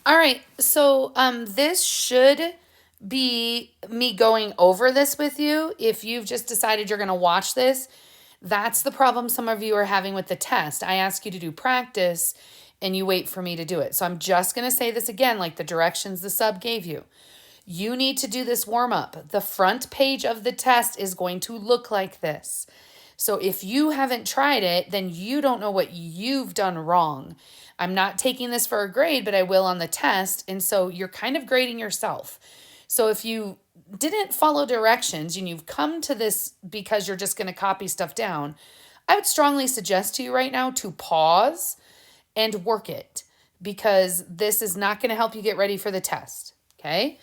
All right, so this should be me going over this with you. If you've just decided you're going to watch this, that's the problem some of you are having with the test. I ask you to do practice and you wait for me to do it. So I'm just going to say this again, like the directions the sub gave you. You need to do this warm up. The front page of the test is going to look like this. So if you haven't tried it, then you don't know what you've done wrong. I'm not taking this for a grade, but I will on the test. And so you're kind of grading yourself. So if you didn't follow directions and you've come to this because you're just going to copy stuff down, I would strongly suggest to you right now to pause and work it, because this is not going to help you get ready for the test. Okay?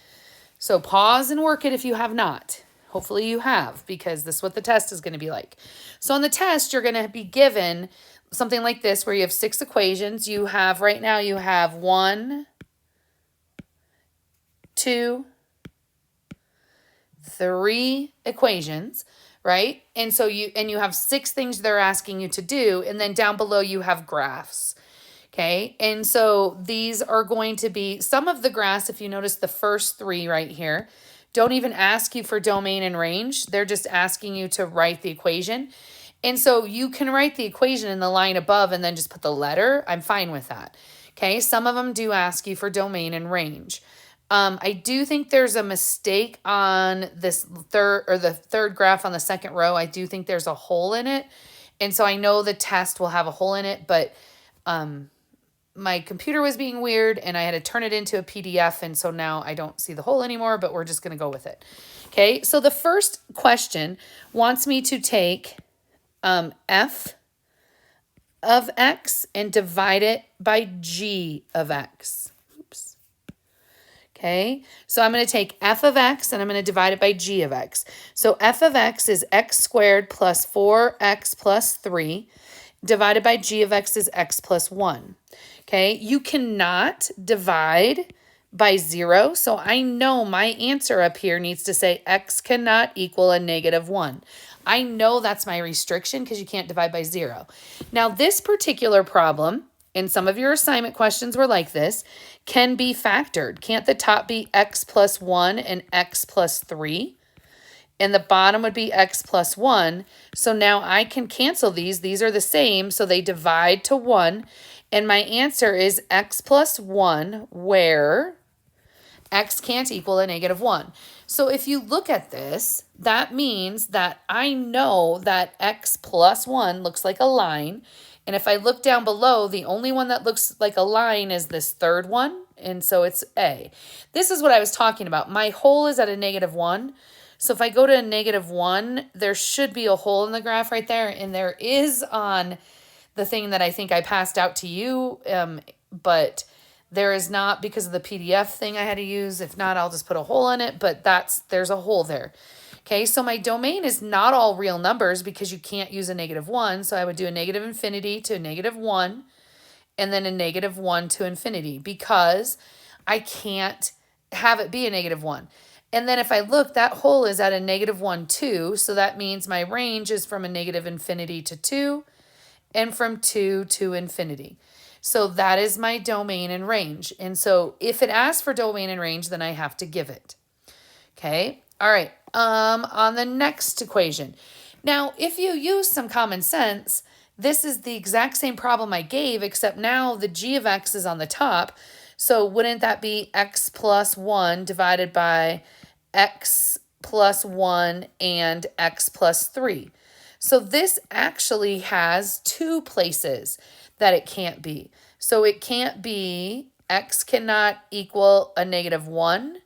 So pause and work it if you have not. Hopefully you have, because this is what the test is going to be like. So on the test, you're going to be given something like this, where you have 6 equations. You have, right now, you have 1, 2, 3 equations, right? And so you have 6 things they're asking you to do, and then down below you have graphs. Okay, and so these are going to be some of the graphs. If you notice the first 3 right here, don't even ask you for domain and range. They're just asking you to write the equation. And so you can write the equation in the line above and then just put the letter. I'm fine with that. Okay, some of them do ask you for domain and range. I do think there's a mistake on this the third graph on the second row. I do think there's a hole in it. And so I know the test will have a hole in it, but my computer was being weird and I had to turn it into a PDF. And so now I don't see the hole anymore, but we're just going to go with it. Okay, so the first question wants me to take f of x and divide it by g of x. Oops. Okay, so I'm going to take f of x and I'm going to divide it by g of x. So f of x is x squared plus 4x plus 3 divided by g of x is x plus 1. Okay, you cannot divide by 0, so I know my answer up here needs to say x cannot equal a negative 1. I know that's my restriction because you can't divide by 0. Now, this particular problem, and some of your assignment questions were like this, can be factored. Can't the top be x plus 1 and x plus 3? And the bottom would be x plus 1. So now I can cancel these. These are the same, so they divide to 1. And my answer is x plus 1, where x can't equal a negative 1. So if you look at this, that means that I know that x plus 1 looks like a line. And if I look down below, the only one that looks like a line is this third one. And so it's A. This is what I was talking about. My hole is at a negative 1. So if I go to a negative 1, there should be a hole in the graph right there. And there is on the thing that I think I passed out to you, but there is not because of the PDF thing I had to use. If not, I'll just put a hole in it, but there's a hole there. Okay, so my domain is not all real numbers because you can't use a negative 1. So I would do a negative infinity to a negative 1 and then a negative 1 to infinity because I can't have it be a negative 1. And then if I look, that hole is at a negative 1, 2. So that means my range is from a negative infinity to 2 and from 2 to infinity. So that is my domain and range. And so if it asks for domain and range, then I have to give it. Okay. All right. On the next equation. Now, if you use some common sense, this is the exact same problem I gave, except now the g of x is on the top. So wouldn't that be x plus 1 divided by x plus 1 and x plus 3? So this actually has 2 places that it can't be. So it can't be x cannot equal a negative 1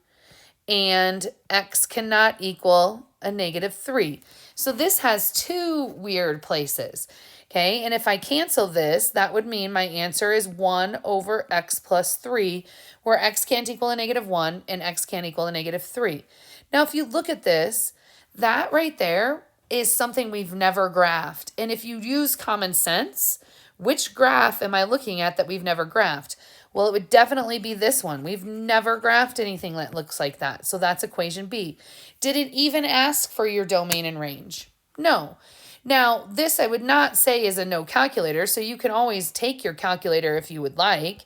and x cannot equal a negative 3. So this has 2 weird places. Okay, and if I cancel this, that would mean my answer is 1 over x plus 3, where x can't equal a negative 1 and x can't equal a negative 3. Now, if you look at this, that right there is something we've never graphed. And if you use common sense, which graph am I looking at that we've never graphed? Well, it would definitely be this one. We've never graphed anything that looks like that. So that's equation B. Did it even ask for your domain and range? No. Now, this I would not say is a no calculator, so you can always take your calculator if you would like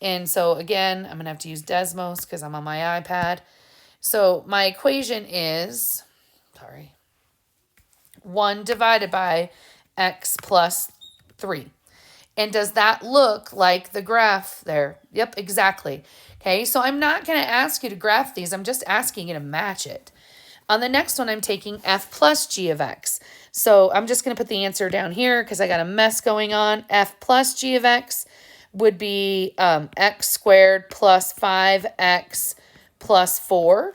And so again, I'm going to have to use Desmos because I'm on my iPad. So my equation is, 1 divided by x plus 3. And does that look like the graph there? Yep, exactly. Okay, so I'm not going to ask you to graph these. I'm just asking you to match it. On the next one, I'm taking f plus g of x. So I'm just going to put the answer down here because I got a mess going on. F plus g of x would be x squared plus 5x plus 4,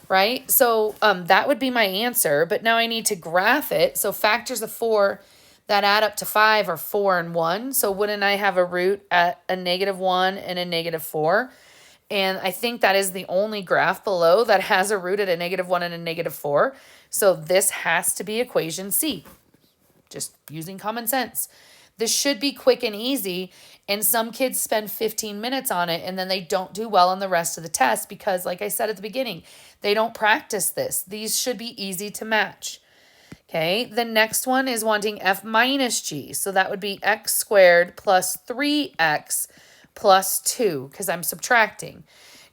right? So that would be my answer, but now I need to graph it. So factors of 4 that add up to 5 are 4 and 1. So wouldn't I have a root at a -1 and a -4? And I think that is the only graph below that has a root at a -1 and a -4. So this has to be equation C. Just using common sense. This should be quick and easy. And some kids spend 15 minutes on it and then they don't do well on the rest of the test because, like I said at the beginning, they don't practice this. These should be easy to match. Okay, the next one is wanting f minus g. So that would be x squared plus 3x plus 2 because I'm subtracting.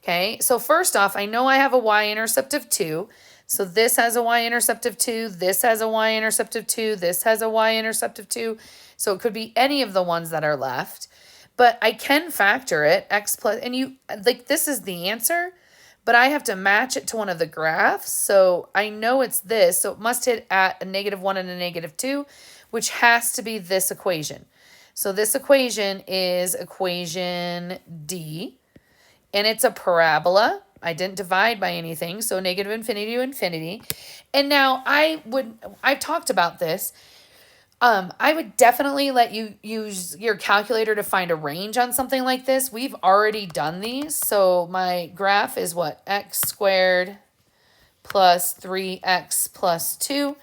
Okay, so first off, I know I have a y-intercept of 2. So this has a y-intercept of 2. This has a y-intercept of 2. This has a y-intercept of 2. So it could be any of the ones that are left. But I can factor it, x plus, and you, like, this is the answer. But I have to match it to one of the graphs. So I know it's this. So it must hit at a -1 and a -2, which has to be this equation. So this equation is equation D. And it's a parabola. I didn't divide by anything. So -infinity to infinity. And now I've talked about this. I would definitely let you use your calculator to find a range on something like this. We've already done these. So my graph is what? X squared plus 3x plus 2.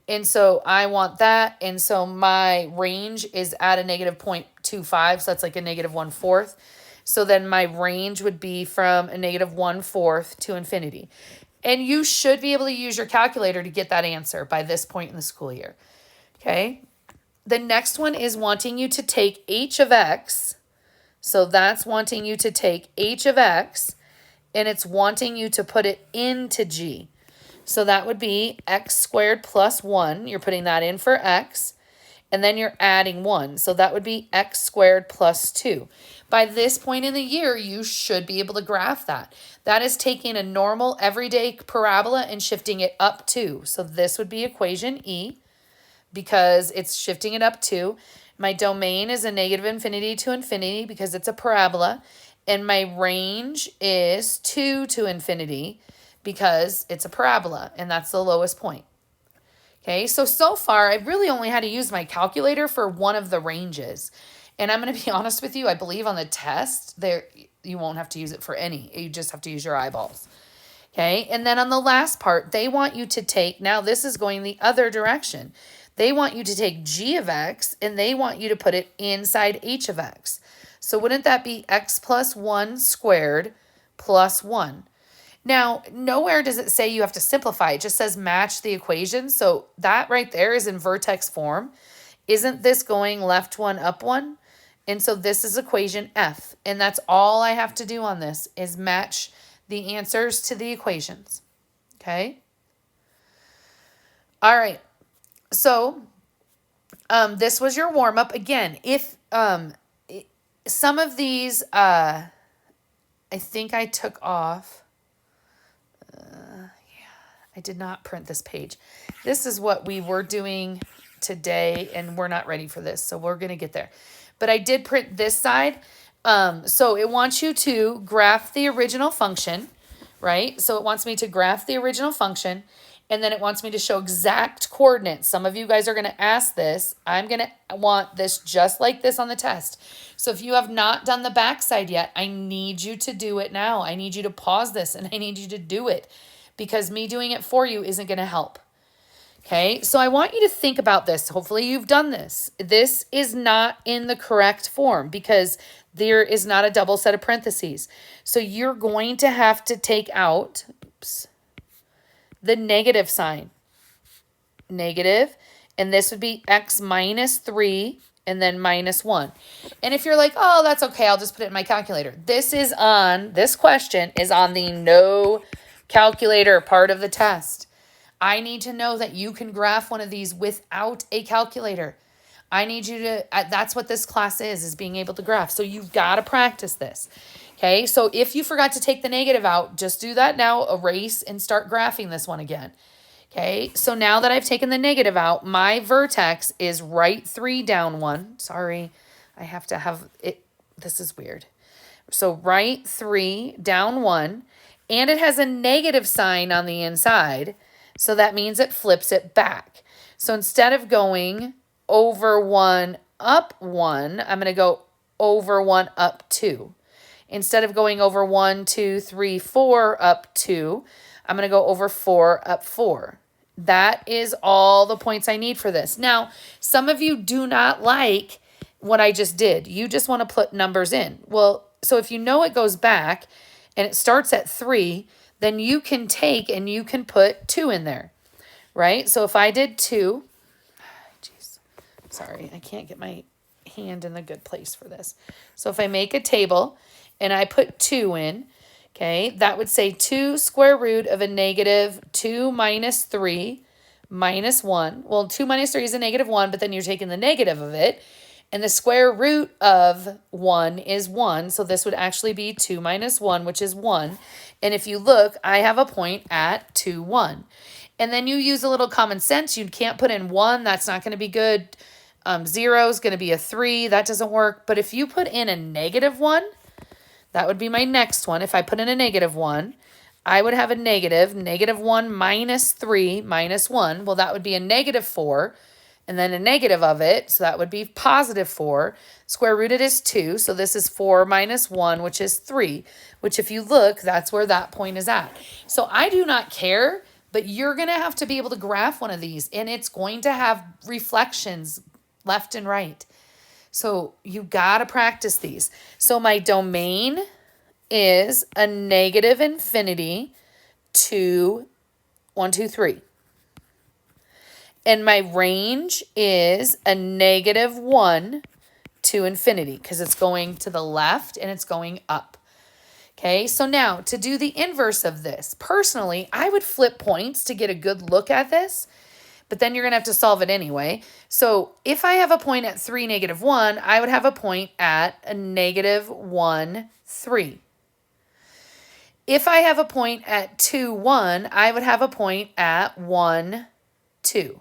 And so I want that. And so my range is at a -0.25. So that's like a -1/4. So then my range would be from a -1/4 to infinity. And you should be able to use your calculator to get that answer by this point in the school year. Okay, the next one is wanting you to take h of x. So that's wanting you to take h of x, and it's wanting you to put it into g. So that would be x squared plus 1. You're putting that in for x, and then you're adding 1. So that would be x squared plus 2. By this point in the year, you should be able to graph that. That is taking a normal everyday parabola and shifting it up 2. So this would be equation E, because it's shifting it up 2. My domain is a -infinity to infinity because it's a parabola. And my range is 2 to infinity because it's a parabola. And that's the lowest point. Okay, so far, I've really only had to use my calculator for one of the ranges. And I'm going to be honest with you, I believe on the test, you won't have to use it for any. You just have to use your eyeballs. Okay, and then on the last part, they want you to take, now this is going the other direction. They want you to take g of x, and they want you to put it inside h of x. So wouldn't that be x plus 1 squared plus 1? Now, nowhere does it say you have to simplify. It just says match the equation. So that right there is in vertex form. Isn't this going left 1, up 1? And so this is equation F. And that's all I have to do on this is match the answers to the equations. Okay? All right. So this was your warm-up. Again, if some of these, I think I took off. I did not print this page. This is what we were doing today, and we're not ready for this, so we're going to get there. But I did print this side. So it wants you to graph the original function, right? So it wants me to graph the original function, and then it wants me to show exact coordinates. Some of you guys are going to ask this. I'm going to want this just like this on the test. So if you have not done the backside yet, I need you to do it now. I need you to pause this, and I need you to do it because me doing it for you isn't going to help. Okay, so I want you to think about this. Hopefully you've done this. This is not in the correct form because there is not a double set of parentheses. So you're going to have to take out the negative sign. Negative, and this would be x minus 3 and then minus 1. And if you're like, oh, that's okay, I'll just put it in my calculator. This question is on the no calculator part of the test. I need to know that you can graph one of these without a calculator. I need you to, that's what this class is being able to graph. So you've got to practice this. Okay, so if you forgot to take the negative out, just do that now, erase, and start graphing this one again. Okay, so now that I've taken the negative out, my vertex is right 3, down 1. Sorry, I have to have it. This is weird. So right 3, down 1, and it has a negative sign on the inside. So that means it flips it back. So instead of going over 1, up 1, I'm going to go over 1, up 2. Instead of going over 1, 2, 3, 4, up 2, I'm going to go over 4, up 4. That is all the points I need for this. Now, some of you do not like what I just did. You just want to put numbers in. Well, so if you know it goes back and it starts at 3, then you can take and you can put 2 in there, right? So if I did 2, geez, sorry, I can't get my hand in the good place for this. So if I make a table and I put 2 in, okay, that would say 2 square root of a negative 2 minus 3 minus 1. Well, 2 minus 3 is a negative 1, but then you're taking the negative of it. And the square root of 1 is 1. So this would actually be 2 minus 1, which is 1. And if you look, I have a point at 2, 1. And then you use a little common sense. You can't put in 1. That's not going to be good. 0 is going to be a 3. That doesn't work. But if you put in a negative 1, that would be my next one. If I put in a negative 1, I would have a negative 1 minus 3 minus 1. Well, that would be a negative 4, and then a negative of it, so that would be positive 4. Square rooted is 2, so this is 4 minus 1, which is 3, which if you look, that's where that point is at. So I do not care, but you're going to have to be able to graph one of these, and it's going to have reflections left and right. So you got to practice these. So my domain is a negative infinity to 1, 2, 3. And my range is a negative 1 to infinity because it's going to the left and it's going up. Okay, so now to do the inverse of this, personally, I would flip points to get a good look at this. But then you're going to have to solve it anyway. So if I have a point at 3, negative 1, I would have a point at a negative 1, 3. If I have a point at 2, 1, I would have a point at 1, 2.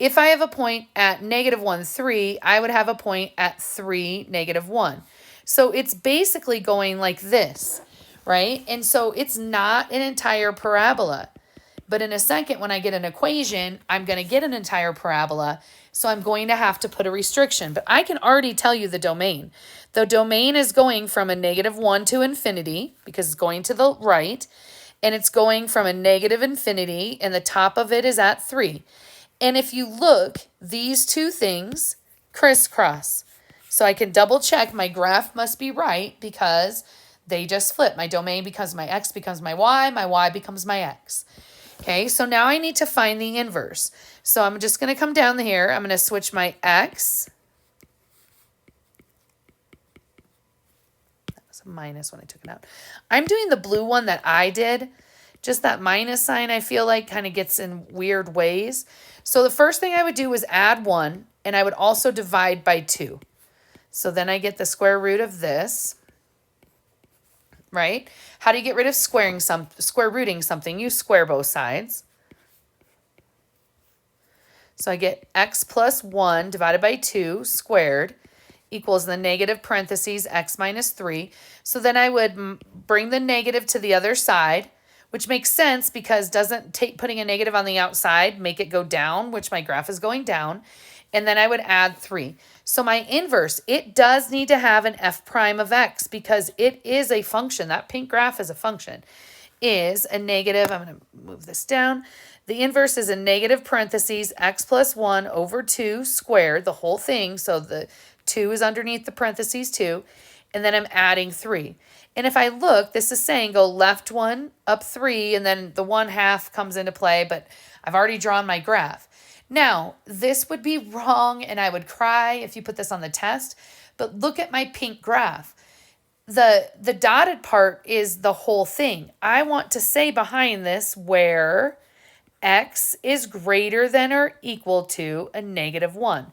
If I have a point at negative 1, 3, I would have a point at 3, negative 1. So it's basically going like this, right? And so it's not an entire parabola. But in a second, when I get an equation, I'm going to get an entire parabola. So I'm going to have to put a restriction. But I can already tell you the domain. The domain is going from a negative 1 to infinity because it's going to the right. And it's going from a negative infinity, and the top of it is at 3. And if you look, these two things crisscross. So I can double check my graph must be right because they just flip. My domain becomes my x becomes my y becomes my x. Okay, so now I need to find the inverse. So I'm just going to come down here. I'm going to switch my x. That was a minus when I took it out. I'm doing the blue one that I did. Just that minus sign, I feel like, kind of gets in weird ways. So the first thing I would do is add 1, and I would also divide by 2. So then I get the square root of this. Right? How do you get rid of square rooting something? You square both sides. So I get x plus 1 divided by 2 squared equals the negative parentheses x minus 3. So then I would bring the negative to the other side, which makes sense because doesn't putting a negative on the outside make it go down, which my graph is going down. And then I would add 3. So my inverse, it does need to have an f prime of x because it is a function. That pink graph is a function. Is a negative, I'm going to move this down. The inverse is a negative parentheses x plus 1 over 2 squared, the whole thing. So the 2 is underneath the parentheses 2. And then I'm adding 3. And if I look, this is saying go left 1, up 3, and then the 1/2 comes into play, but I've already drawn my graph. Now, this would be wrong and I would cry if you put this on the test, but look at my pink graph. The dotted part is the whole thing. I want to say behind this where x is greater than or equal to a -1.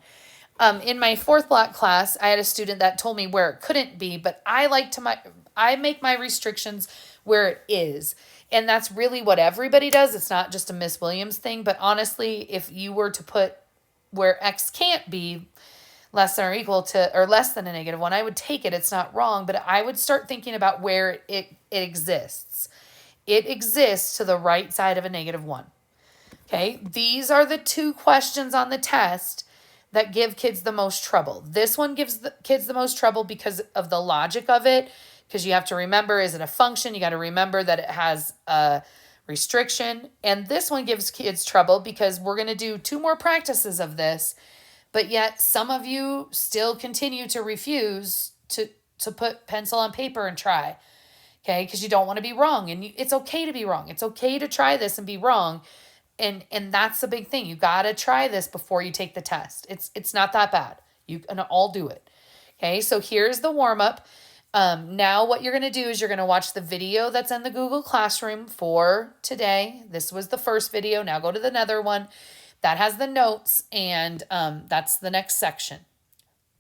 In my fourth block class, I had a student that told me where it couldn't be, but I make my restrictions where it is. And that's really what everybody does. It's not just a Miss Williams thing, but honestly, if you were to put where x can't be less than or equal to, or less than a -1, I would take it. It's not wrong, but I would start thinking about where it exists. It exists to the right side of a -1. Okay, these are the two questions on the test that give kids the most trouble. This one gives the kids the most trouble because of the logic of it, because you have to remember, is it a function? You got to remember that it has a restriction. And this one gives kids trouble because we're going to do 2 more practices of this, but yet some of you still continue to refuse to put pencil on paper and try. Okay, because you don't want to be wrong. And it's okay to be wrong. It's okay to try this and be wrong. And that's the big thing. You got to try this before you take the test. It's not that bad. You can all do it. Okay, so here's the warm-up. Now what you're going to do is you're going to watch the video that's in the Google Classroom for today. This was the first video. Now go to the other one that has the notes, and that's the next section.